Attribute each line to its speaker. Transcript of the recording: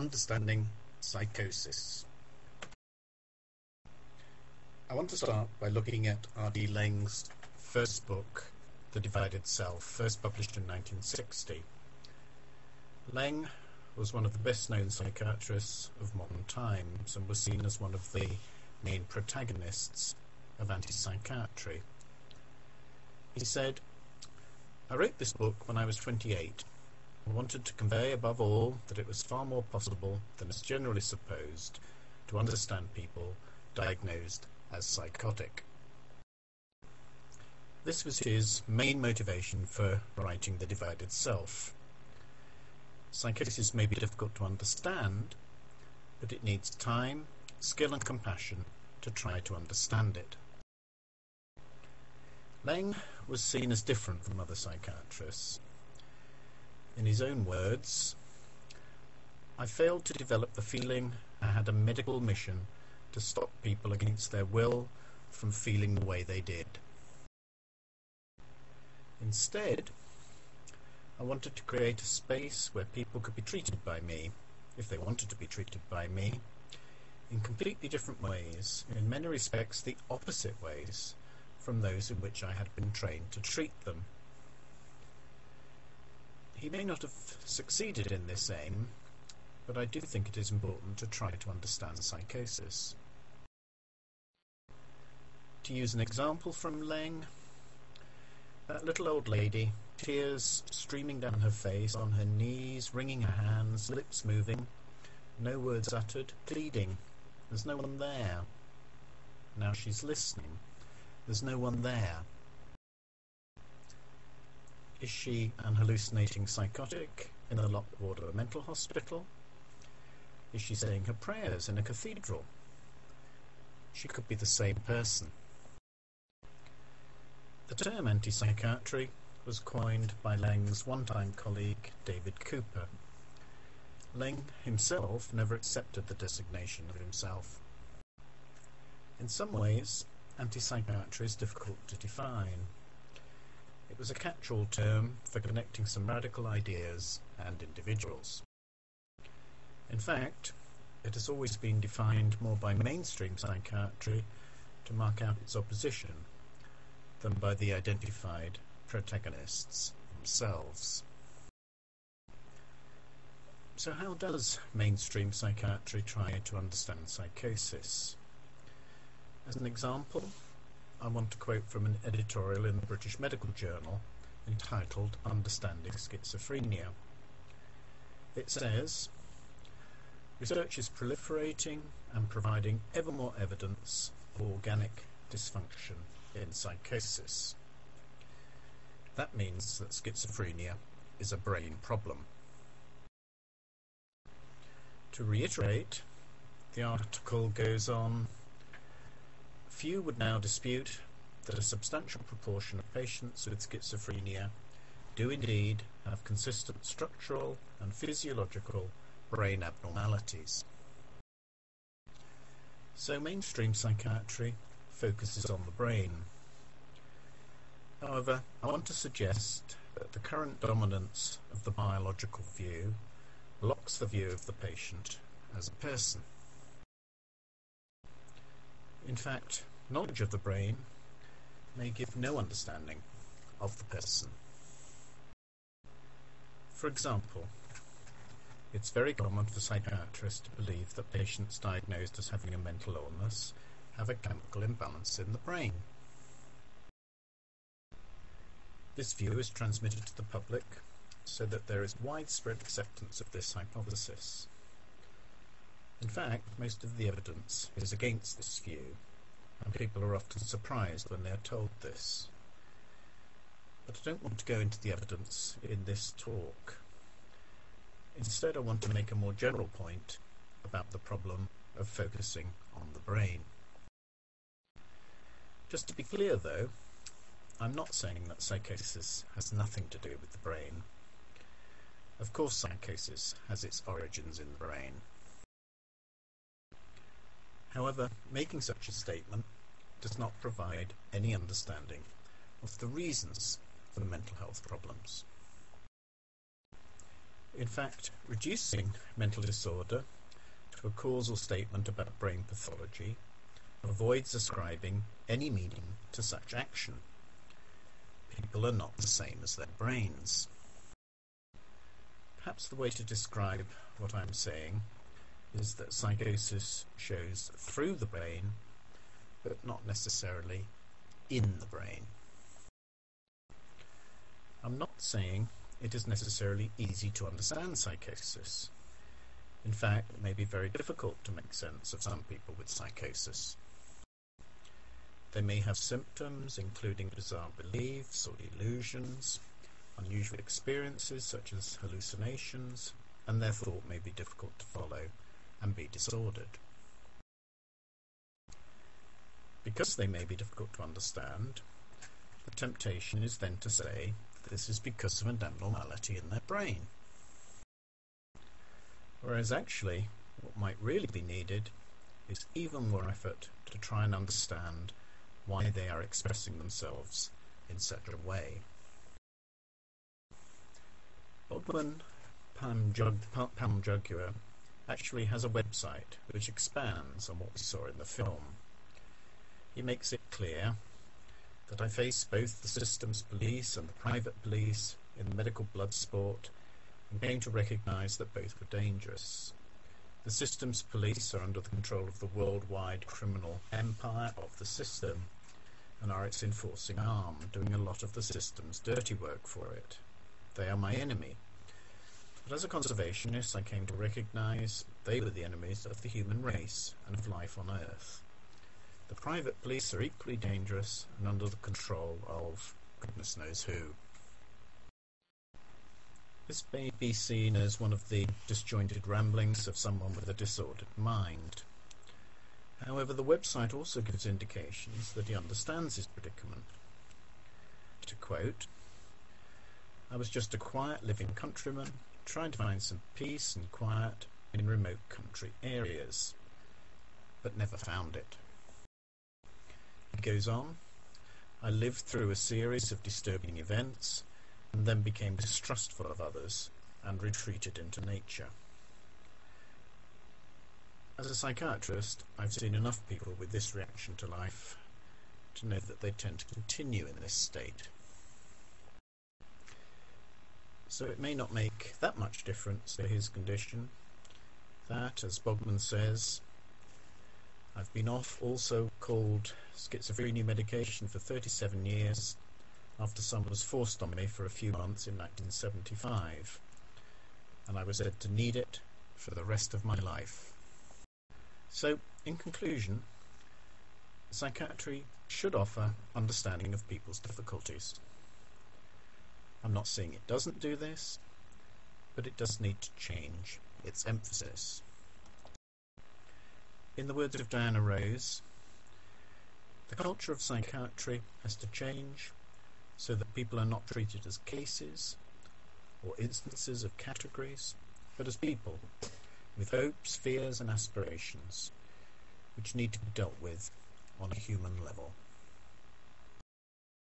Speaker 1: Understanding psychosis. I want to start by looking at R.D. Laing's first book, The Divided Self, first published in 1960. Laing was one of the best-known psychiatrists of modern times and was seen as one of the main protagonists of anti-psychiatry. He said, "I wrote this book when I was 28. I wanted to convey above all that it was far more possible than is generally supposed to understand people diagnosed as psychotic." This was his main motivation for writing The Divided Self. Psychosis may be difficult to understand, but it needs time, skill and compassion to try to understand it. Laing was seen as different from other psychiatrists. In his own words, "I failed to develop the feeling I had a medical mission to stop people against their will from feeling the way they did. Instead, I wanted to create a space where people could be treated by me, if they wanted to be treated by me, in completely different ways, in many respects the opposite ways from those in which I had been trained to treat them." He may not have succeeded in this aim, but I do think it is important to try to understand psychosis. To use an example from Laing, that little old lady, tears streaming down her face, on her knees, wringing her hands, lips moving, no words uttered, pleading. There's no one there. Now she's listening. There's no one there. Is she an hallucinating psychotic in a locked ward of a mental hospital? Is she saying her prayers in a cathedral? She could be the same person. The term anti-psychiatry was coined by Laing's one-time colleague David Cooper. Laing himself never accepted the designation of himself. In some ways, anti-psychiatry is difficult to define. It was a catch-all term for connecting some radical ideas and individuals. In fact, it has always been defined more by mainstream psychiatry to mark out its opposition than by the identified protagonists themselves. So how does mainstream psychiatry try to understand psychosis? As an example, I want to quote from an editorial in the British Medical Journal entitled "Understanding Schizophrenia." It says, "Research is proliferating and providing ever more evidence of organic dysfunction in psychosis." That means that schizophrenia is a brain problem. To reiterate, the article goes on, "Few would now dispute that a substantial proportion of patients with schizophrenia do indeed have consistent structural and physiological brain abnormalities." So mainstream psychiatry focuses on the brain. However, I want to suggest that the current dominance of the biological view blocks the view of the patient as a person. In fact, knowledge of the brain may give no understanding of the person. For example, it's very common for psychiatrists to believe that patients diagnosed as having a mental illness have a chemical imbalance in the brain. This view is transmitted to the public so that there is widespread acceptance of this hypothesis. In fact, most of the evidence is against this view, and people are often surprised when they are told this. But I don't want to go into the evidence in this talk. Instead, I want to make a more general point about the problem of focusing on the brain. Just to be clear, though, I'm not saying that psychosis has nothing to do with the brain. Of course, psychosis has its origins in the brain. However, making such a statement does not provide any understanding of the reasons for mental health problems. In fact, reducing mental disorder to a causal statement about brain pathology avoids ascribing any meaning to such action. People are not the same as their brains. Perhaps the way to describe what I'm saying is that psychosis shows through the brain, but not necessarily in the brain. I'm not saying it is necessarily easy to understand psychosis. In fact, it may be very difficult to make sense of some people with psychosis. They may have symptoms including bizarre beliefs or delusions, unusual experiences such as hallucinations, and their thought may be difficult to follow and be disordered. Because they may be difficult to understand, the temptation is then to say this is because of an abnormality in their brain. Whereas actually, what might really be needed is even more effort to try and understand why they are expressing themselves in such a way. Bogdan Palmjugur actually has a website which expands on what we saw in the film. He makes it clear that I face both the system's police and the private police in the medical blood sport and came to recognise that both were dangerous. The system's police are under the control of the worldwide criminal empire of the system and are its enforcing arm, doing a lot of the system's dirty work for it. They are my enemy. But as a conservationist, I came to recognise they were the enemies of the human race and of life on Earth. The private police are equally dangerous and under the control of goodness knows who. This may be seen as one of the disjointed ramblings of someone with a disordered mind. However, the website also gives indications that he understands his predicament. To quote, "I was just a quiet living countryman, trying to find some peace and quiet in remote country areas, but never found it." He goes on, "I lived through a series of disturbing events and then became distrustful of others and retreated into nature." As a psychiatrist, I've seen enough people with this reaction to life to know that they tend to continue in this state. So it may not make that much difference to his condition that, as Bogdan says, I've been off all so-called schizophrenia medication for 37 years after someone was forced on me for a few months in 1975, and I was said to need it for the rest of my life. So, in conclusion, psychiatry should offer understanding of people's difficulties. I'm not saying it doesn't do this, but it does need to change its emphasis. In the words of Diana Rose, the culture of psychiatry has to change so that people are not treated as cases or instances of categories, but as people with hopes, fears and aspirations which need to be dealt with on a human level.